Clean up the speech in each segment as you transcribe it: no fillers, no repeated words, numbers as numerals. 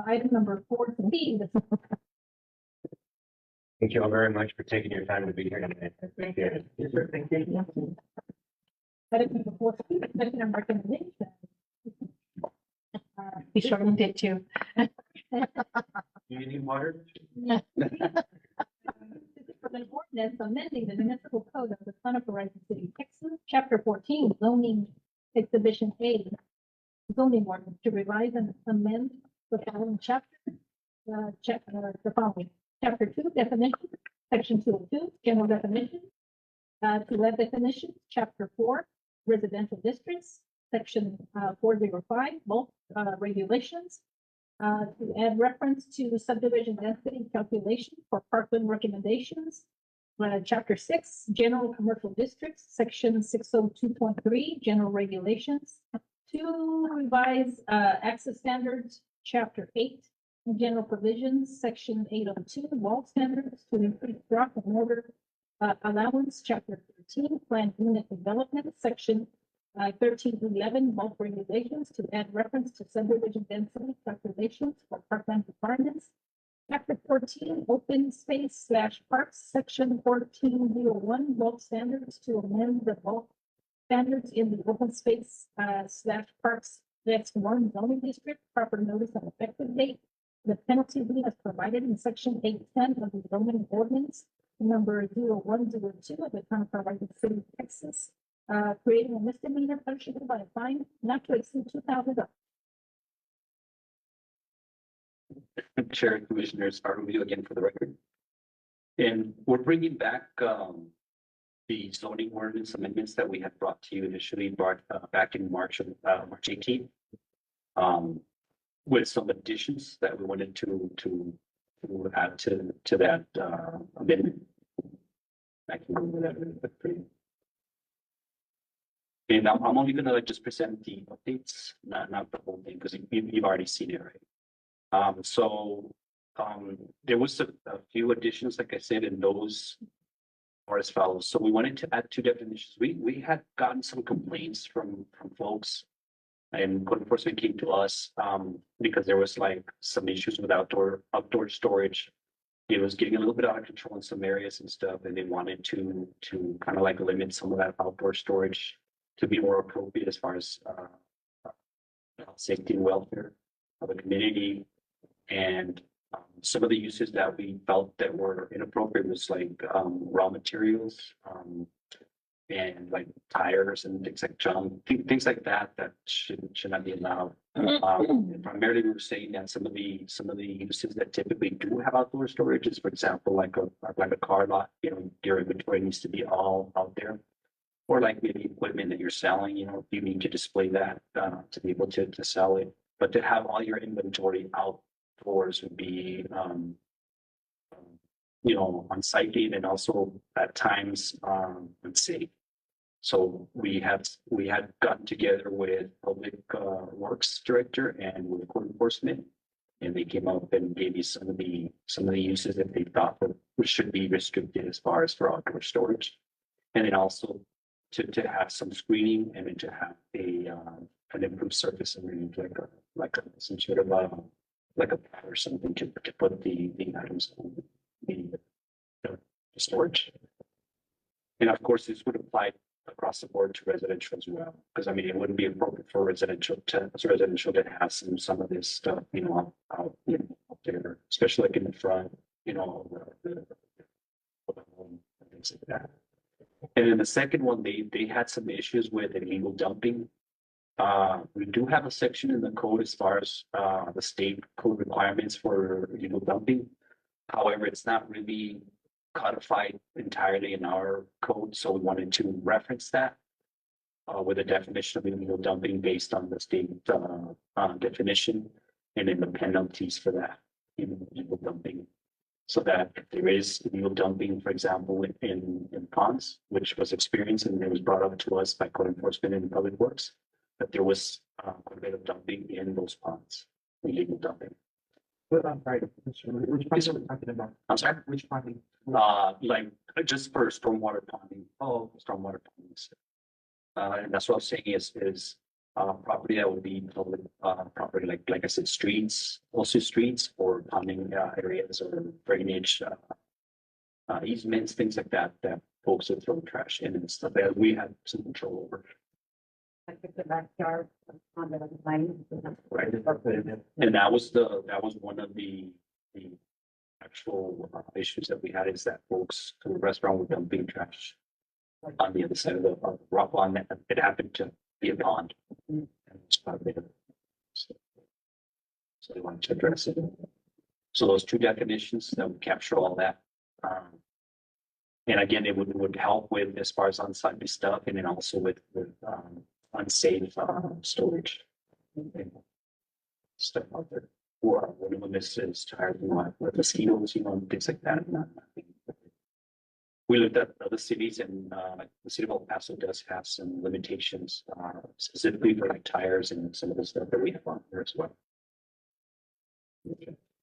Item number 14. Thank you all very much for taking your time to be here tonight. I appreciate it. Yes, sir. Thank you. Item number 14, discussion and recommendation. We shortened it too. Do you need water? For an ordinance amending the municipal code of the Son of Horizon City, Texas, Chapter 14, zoning exhibition A, zoning ordinance to revise and amend the following chapter. The following chapter 2 definition, section 202 general definition, to add definitions, chapter 4 residential districts, section 405 bulk regulations, to add reference to subdivision density calculation for parkland recommendations. Chapter 6, general commercial districts, section 602.3, general regulations. To revise access standards, chapter 8, general provisions, section 802, wall standards to increase drop and mortar allowance, chapter 13, planned unit development, section 1311, bulk regulations to add reference to subdivision density calculations for parkland requirements. Chapter 14, open space / parks, section 1401, bulk standards to amend the bulk standards in the open space / parks S1 zoning district, proper notice and effective date. The penalty as provided in section 810 of the zoning ordinance number 0102 of the Town of Horizon City, Texas. Creating a misdemeanor punishable by a fine not to exceed $2,000. Chair and Commissioners, our review again for the record. And we're bringing back the zoning ordinance amendments that we had brought to you initially back in March 18th. With some additions that we wanted to add to that amendment. I can go over that really quick for you. And I'm only gonna just present the updates, not the whole thing, because you've already seen it, right? There was a few additions, like I said, and those are as follows. So we wanted to add 2 definitions. We had gotten some complaints from folks, and code enforcement came to us because there was like some issues with outdoor storage. It was getting a little bit out of control in some areas and stuff, and they wanted to kind of like limit some of that outdoor storage to be more appropriate as far as safety and welfare of the community. And some of the uses that we felt that were inappropriate was like raw materials and like tires and things like junk, things like that should not be allowed. And primarily, we were saying that some of the uses that typically do have outdoor storage is, for example, like a car lot. Your inventory needs to be all out there. Or like maybe equipment that you're selling, you need to display that to be able to sell it. But to have all your inventory outdoors would be, unsightly and also at times unsafe. So we had gotten together with Public Works Director and with code enforcement, and they came up and gave me some of the uses that they thought which should be restricted as far as for outdoor storage, and then also to have some screening and then to have an improved surface and like some sort of like a pad or something to put the items on the storage. And of course, this would apply across the board to residential as well, because I mean it wouldn't be appropriate for residential that has some of this stuff out there, especially like in the front, the home and things like that. And then the second one, they had some issues with illegal dumping. We do have a section in the code as far as the state code requirements for illegal dumping. However, it's not really codified entirely in our code, so we wanted to reference that with a definition of illegal dumping based on the state definition, and then the penalties for that illegal dumping. So that if there is illegal dumping, for example, in ponds, which was experienced and it was brought up to us by code enforcement and public works, that there was quite a bit of dumping in those ponds, illegal dumping. Which part are we talking about? I'm sorry? Which part? Like just for stormwater ponding. Oh, stormwater ponding. And that's what I'm saying is property that would be public, property, like I said, streets, also streets or ponding, areas or drainage, easements, things like that, that folks would throw trash in and stuff that we have some control over. Like the backyard on the line. Right. And that was one of the actual issues that we had, is that folks to the restaurant were dumping trash on the other side of the Rockwall, and it happened to be a pond. And it's part of it. So they wanted to address it. So those two definitions that would capture all that. And again, it would help with as far as on-site stuff, and then also with unsafe storage. And stuff out there. Or when this is tired, we want with mosquitoes, things like that. We looked at other cities, and the city of El Paso does have some limitations, specifically for like tires and some of the stuff that we have on there as well.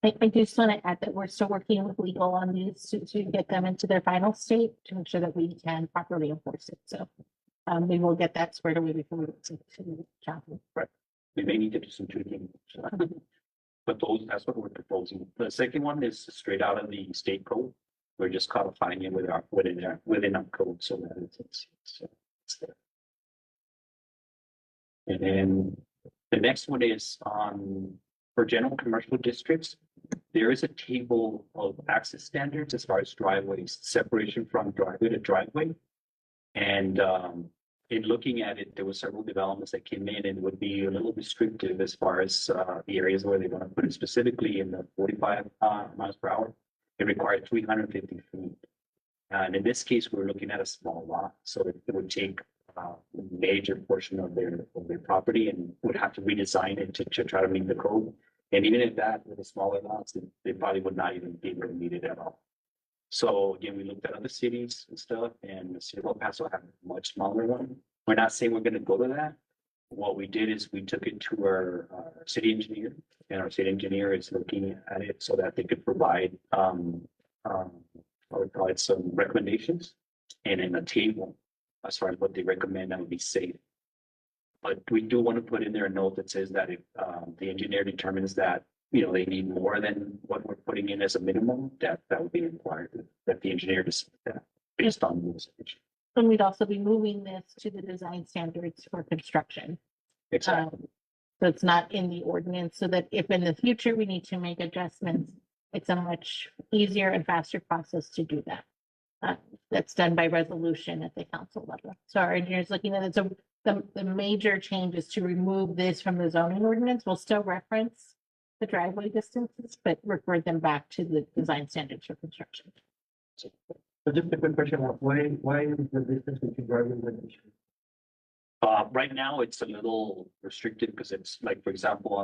I just want to add that we're still working with legal on these to get them into their final state to make sure that we can properly enforce it. So we will get that squared away before we get to chapel. Right. We may need to do some tweaking. But that's what we're proposing. The second one is straight out of the state code. We're just codifying it within our code, so that it's there. And then the next one is for general commercial districts. There is a table of access standards as far as driveways, separation from driveway to driveway. And in looking at it, there were several developments that came in and would be a little restrictive as far as the areas where they want to put it, specifically in the 45 miles per hour. It required 350 feet. And in this case, we're looking at a small lot, so it would take a major portion of their property and would have to redesign it to try to meet the code. And even if that, with the smaller lots, they probably would not even be able to meet it at all. So again, we looked at other cities and stuff, and the city of El Paso had a much smaller one. We're not saying we're going to go to that. What we did is we took it to our city engineer, and our city engineer is looking at it so that they could provide some recommendations and in a table as far as what they recommend that would be safe. But we do want to put in there a note that says that if the engineer determines that they need more than what we're putting in as a minimum, that would be required, that the engineer decide that based on the issues. And we'd also be moving this to the design standards for construction. Exactly. So it's not in the ordinance, so that if in the future we need to make adjustments, it's a much easier and faster process to do that. That's done by resolution at the council level. So our engineers looking at it. So the major change is to remove this from the zoning ordinance. We'll still reference the driveway distances, but refer them back to the design standards for construction. So just a quick question, why is the distance between driving and Right now, it's a little restricted because it's like, for example,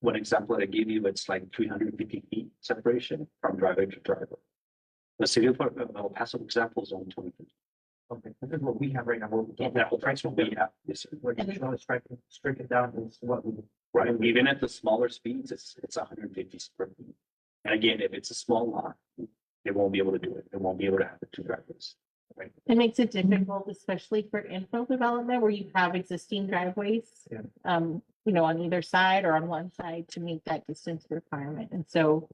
one example that I gave you, it's like 350 feet separation from driveway to driveway. The city of El Paso example is only 20 feet. Okay, this is what we have right now. Yeah, that whole price will be, yes, sir. What you show is strike it down is what we. Right, even at the smaller speeds, it's 150 square feet. And again, if it's a small lot, they won't be able to do it. They won't be able to have the two driveways. Right. It makes it difficult, especially for infill development where you have existing driveways. Yeah. On either side or on one side to meet that distance requirement. And so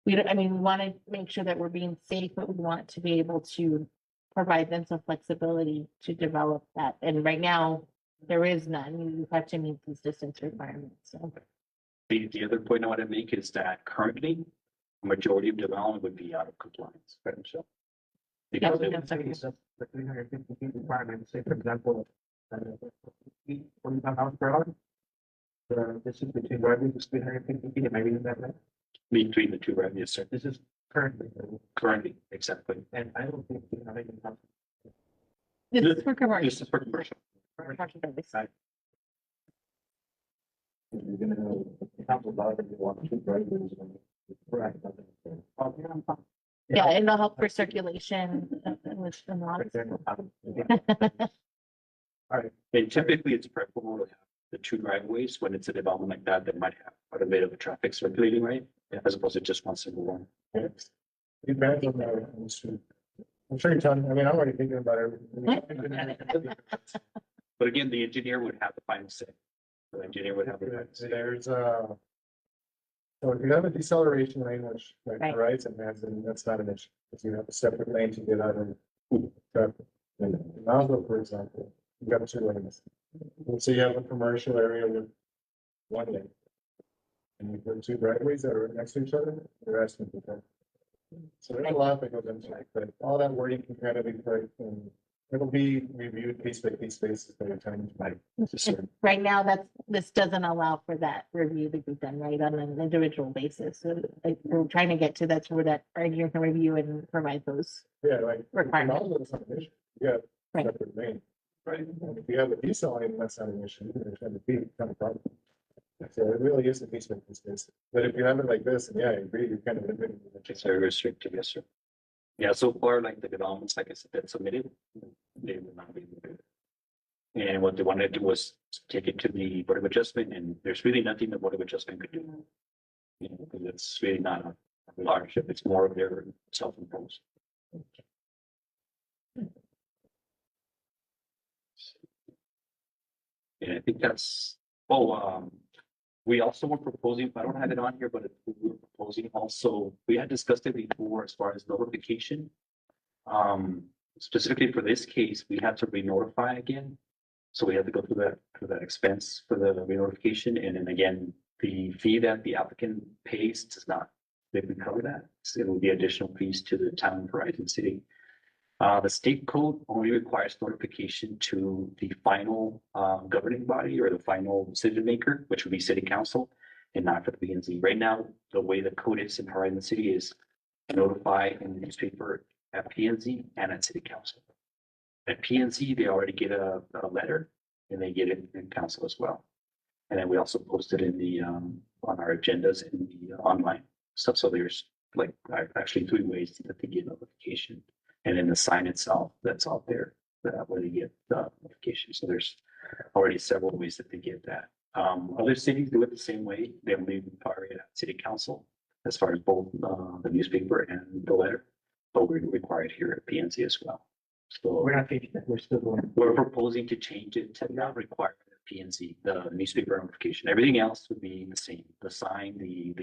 we want to make sure that we're being safe, but we want to be able to provide them some flexibility to develop that. And right now, there is none. You have to meet these distance requirements. So The other point I want to make is that currently, a majority of development would be out of compliance. Right, so. Yeah, Because we it- have some- The 350 feet requirement, say for example, 45 miles per hour. The distance between driveways is 350 feet, am I reading that right? between the two, right? Yes, sir. This is currently, Currently, exactly. and I don't think we have any. this is for commercial. This is for commercial. We're talking about this. You're gonna have a lot of you want two driveways. Right. Yeah, and it'll help for circulation and lots. All right, And typically, it's preferable to have the two driveways when it's a development like that might have quite a bit of traffic circulating, right? As opposed to just one single one. you grab them there on the street. I'm sure you're telling, I mean, I'm already thinking about everything. But again, the engineer would have the final say. The engineer would have the final say. There's so if you have a deceleration lane, which like Right. the right and hands, then that's not an issue. If you have a separate lane to get out of traffic. And Oslo, for example, you got 2 lanes. And so you have a commercial area with 1 lane. And you put 2 driveways that are right next to each other, you're asking for that. So there's a lot that goes into it, but all that wording can kind of be put and it'll be reviewed piece by piece basis by the time. Right now, this doesn't allow for that review to be done, right, on an individual basis. So like, we're trying to get to that's where that engineer can review and provide those. Yeah, like. Requirement. Oslo, it's not an issue. Yeah. Right. Separate lane. Right. And if you have a diesel lane, that's not an issue. There's going to be kind of problem. So it really is a piece by piece basis. But if you have it like this, and yeah, I agree, you're kind of limited. It's very restrictive, yes, sir. Yeah, so far, like the developments, like I said, that submitted, they will not be able to do it. And what they wanted to do was take it to the Board of Adjustment, and there's really nothing the Board of Adjustment could do. You know, because it's really not a large, it's more of their self-imposed. And I think that's, we also were proposing, I don't have it on here, but we were proposing also, we had discussed it before as far as notification. Specifically for this case, we had to re-notify again. So we had to go through that expense for the re-notification. And then again, the fee that the applicant pays does not, they would cover that. So it will be additional fees to the town of Horizon City. The state code only requires notification to the final governing body or the final decision maker, which would be city council, and not for the P&Z. Right now, the way the code is in Horizon City is notify in the newspaper at P&Z and at city council. At P&Z, they already get a letter and they get it in council as well. And then we also post it in the on our agendas in the online stuff. So there's like actually 3 ways that they get notification. And then the sign itself that's out there where they get the notification. So there's already several ways that they get that. Other cities do it the same way. They only require it at city council as far as both the newspaper and the letter, but we require it here at PNC as well. So We're not changing that. We're still going. we're proposing to change it to not require the PNC, the newspaper notification. Everything else would be the same. The sign, the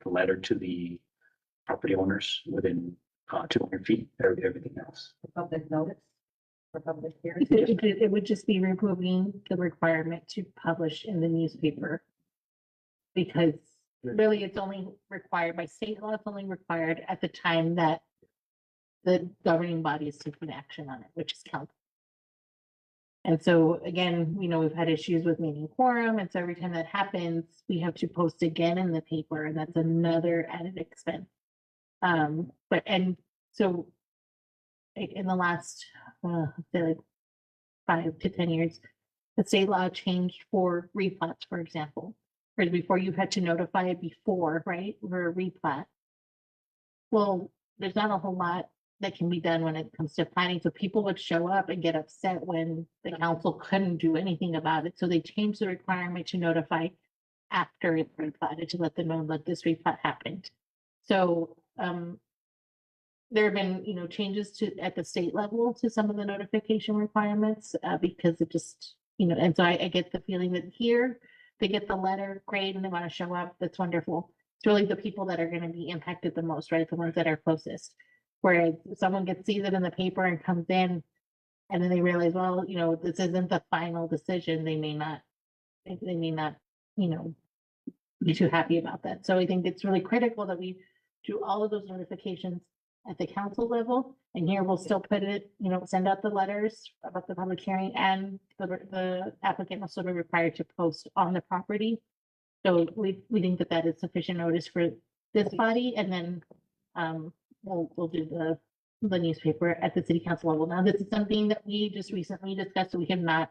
letter to the property owners within 200 feet, everything else. Public notice for public hearing. It would just be removing the requirement to publish in the newspaper. Because really, it's only required by state law, it's only required at the time that the governing body is taking action on it, which is council. And so again, we've had issues with meeting quorum, and so every time that happens, we have to post again in the paper, and that's another added expense. So in the last, say like 5 to 10 years, the state law changed for replats, for example. Whereas before you had to notify it before, right, for a replat. Well, there's not a whole lot that can be done when it comes to planning. So people would show up and get upset when the council couldn't do anything about it. So they changed the requirement to notify after it's replatted to let them know that this replat happened. So there have been, changes at the state level to some of the notification requirements because it just, and so I get the feeling that here they get the letter, great, and they want to show up. That's wonderful. It's really the people that are going to be impacted the most, right? The ones that are closest. Whereas if someone sees it in the paper and comes in and then they realize, well, this isn't the final decision, they may not, be too happy about that. So I think it's really critical that we do all of those notifications at the council level. And here we'll still put it, send out the letters about the public hearing, and the applicant will still be required to post on the property. So we think that is sufficient notice for this body, and then we'll do the newspaper at the city council level. Now, this is something that we just recently discussed, so we have not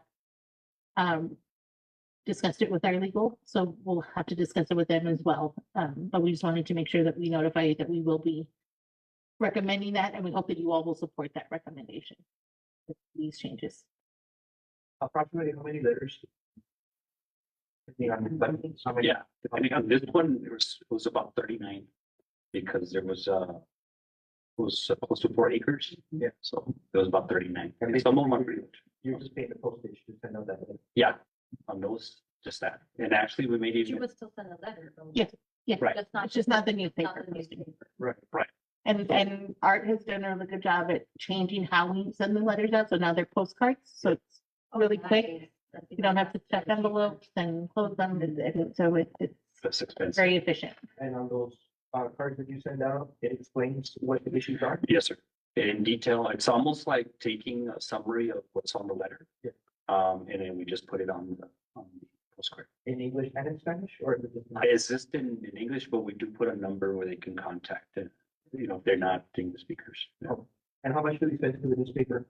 discussed it with our legal, so we'll have to discuss it with them as well. But we just wanted to make sure that we notify you that we will be recommending that, and we hope that you all will support that recommendation with these changes. Approximately how many letters? Yeah, depending on this one, it was about 39 because there was close to 4 acres. Yeah, so it was about 39. And some of them are pretty much. You're just paying the postage to send out that. Yeah, on those, just that. And actually, we made But you even, would still send a letter. though. Yes, yes. Right. Just not. It's just not the not newspaper. the newspaper. Right. And Art has done a really good job at changing how we send the letters out. So now they're postcards. So it's really quick. You don't have to check envelopes and close them. So it's that's expensive. very efficient. And on those cards that you send out, it explains what the issues are. Yes, sir. In detail, it's almost like taking a summary of what's on the letter. Yeah. And then we just put it on the postcard. In English and in Spanish, or is it just? It's just in English, but we do put a number where they can contact it, you know, if they're not English speakers. Yeah. Oh. And how much do we spend for the newspaper?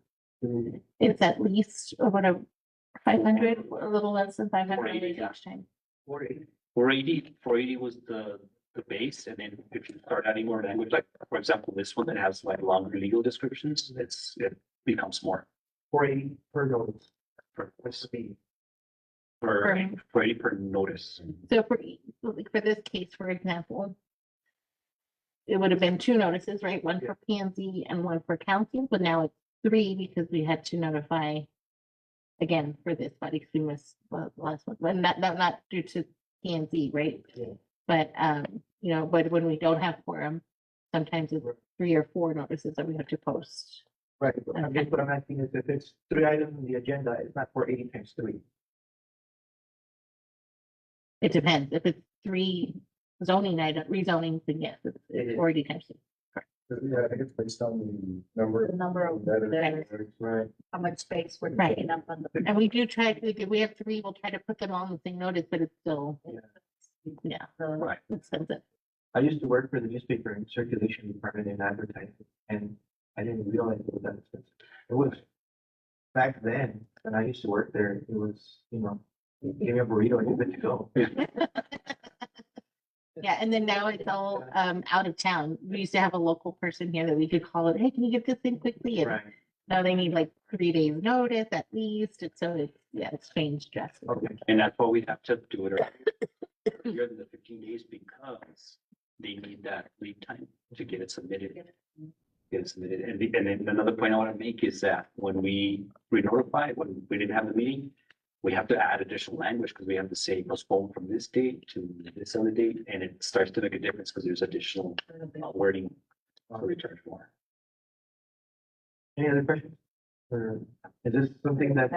It's at least whatever, 500, a little less than 500 480, yeah. each time. 480. 480 was the base, and then if you start adding more language, like for example, this one that has like longer legal descriptions, it becomes more 480 per notice. for What's the fee? for Per- 480 per notice. So like for this case, for example, it would have been 2 notices, right? One for P and Z and one for county, but now it's 3 because we had to notify again for this body extremist last one, but not due to P and Z, right? Yeah. But you know, but when we don't have quorum, sometimes it's 3 or 4 notices that we have to post. Right, I guess what I'm asking is if it's 3 items on the agenda, it's not 480 times 3. It depends. If it's 3 zoning item, rezoning, then yes, It it's is. 40 times 2. Yeah, I think it's based on the number. The number of letters. Right. how much space we're Right. taking up on the. And we do try, we have 3, we'll try to put them all in the same notice, but it's still, yeah, Right. expensive. I used to work for the newspaper and circulation department in advertising, and I didn't realize it was that expensive. It was back then, when I used to work there, it was, you know, give me a burrito and you're good to go. Yeah, and then now it's all out of town. We used to have a local person here that we could call it, hey, can you get this in quickly? And Right, now they need like 3 days notice at least. And so it's, yeah, it's changed drastically. okay. And that's why we have to do it earlier than the 15 days, because they need that lead time to get it submitted. Get it submitted. And then another point I want to make is that when we re-notify, when we didn't have the meeting, we have to add additional language because we have to say postpone from this date to this other date, and it starts to make a difference because there's additional wording to return for. Any other questions? Or is this something that,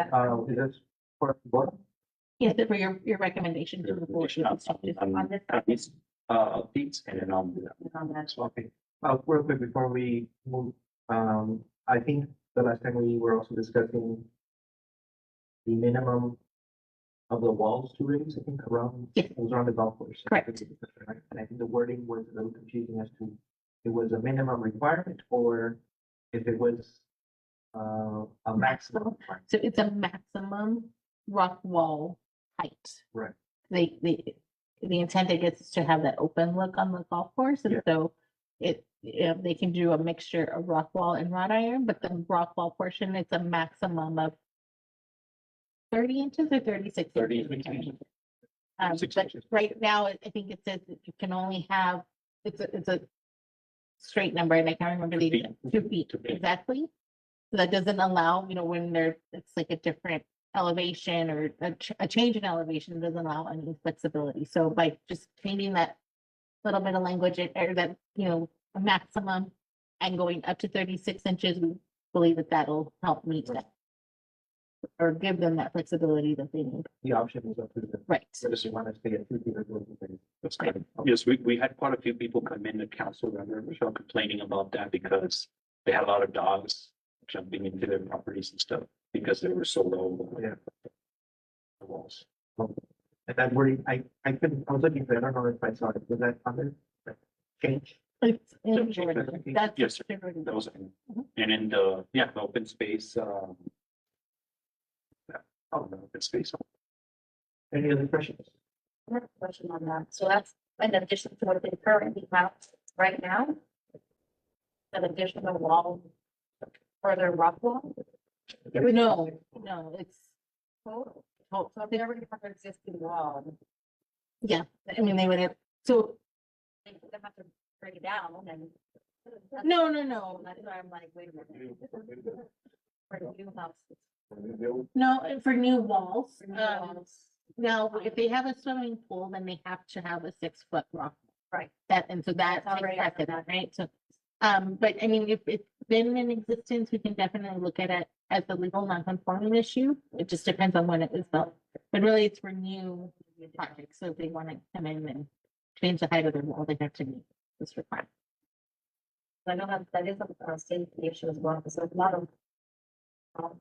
is this for what? Yes, for your recommendation to the board. On these updates, and then on the Okay, real quick before we move, I think the last time we were also discussing the minimum of the walls to raise, I think around, Yeah. it was around the golf course. Correct. And I think the wording was a little confusing as to it was a minimum requirement or if it was a maximum requirement. So it's a maximum rock wall height. Right. The intent, I guess, is to have that open look on the golf course, and Yeah. so they can do a mixture of rock wall and wrought iron, but the rock wall portion, it's a maximum of 30 inches or 36 30 inches. I can't inches. remember. 36 But inches. right now, I think it says that you can only have, it's a straight number, and I can't remember the 2 feet. exact- 2 feet, 2 feet. exactly. So that doesn't allow, you know, when it's like a different elevation or a change in elevation doesn't allow any flexibility. So by just changing that little bit of language or that, you know, a maximum and going up to 36 inches, we believe that that'll help meet that. Or give them that flexibility that they need. The option is up to the, Right. if you want to stay at 2 feet or 2 feet. That's good. Yes, we had quite a few people come in to council, remember, Michelle, complaining about that because they had a lot of dogs jumping into their properties and stuff because they were so low. Yeah. The walls. And that wording, I was looking for, it, I don't know if I saw it, was that under change? It's Yeah, in Jordan. That's Yes, sir. Jordan. That was, Mhm. and in the open space, open space. Any other questions? I have a question on that. So that's in addition to what they currently have right now? An additional wall further rock wall? No, it's, So if they already have an existing wall, yeah, I mean, they would have, so, they would have to break it down and. no. That's why I'm like, wait a minute. For the new house, No, for new walls. For new walls. Now, if they have a swimming pool, then they have to have a 6-foot rock. Right. That, and so that's That's already expected, right? So, but I mean, if it's been in existence, we can definitely look at it as a legal non-conforming issue. It just depends on when it was built. But really, it's for new projects. So if they want to come in and change the height of their wall, they have to meet this requirement. I know that is a safety issue as well, because there's a lot of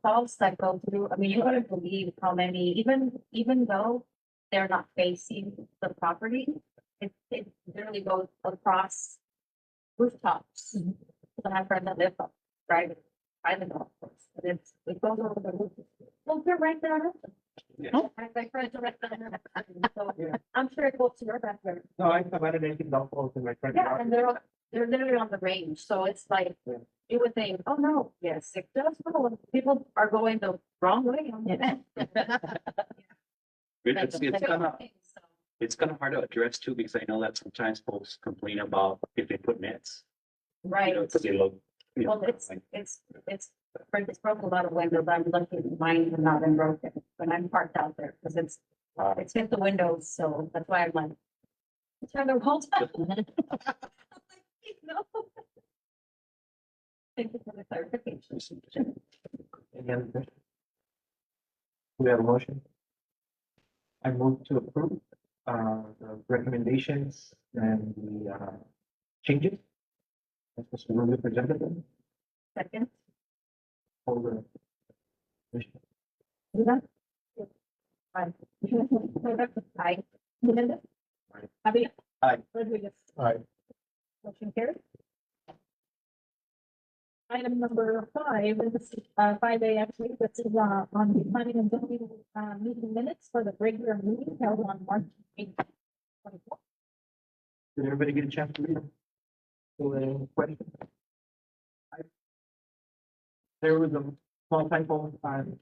falls that go through, I mean, you wouldn't believe how many, even though they're not facing the property, it literally goes across rooftops. So I have friends that live up, right, by the golf course, and it goes over the roof. Well, they're right there. Yeah. My friends are right there. So I'm sure it goes to your backyard. No, I have had an golf course in my front Yeah, yard. and they're literally on the range, so it's like, Yeah. you would think, oh, no, yes, it does, no, people are going the wrong way. on that. It's kind of hard to address too, because I know that sometimes folks complain about if they put nets. Right, Because they look. well, it's broke a lot of windows, I'm lucky mine have not been broken, when I'm parked out there, because it's hit the windows, so that's why I'm like. Turn the whole time. I'm like, no. Thank you for the clarification. Any other questions? We have a motion. I move to approve, the recommendations and the, changes. As Mr. Rubio presented them. Second. Hold the. Commissioner. Do that? Aye. Aye. Melinda? Aye. Abby? Aye. Rodriguez? Aye. Motion carried. Item number 5, this is 5A actually, this is on the planning and zoning meeting minutes for the regular meeting held on March 8th. 24. Did everybody get a chance to read them? So, any questions? There was a small typo on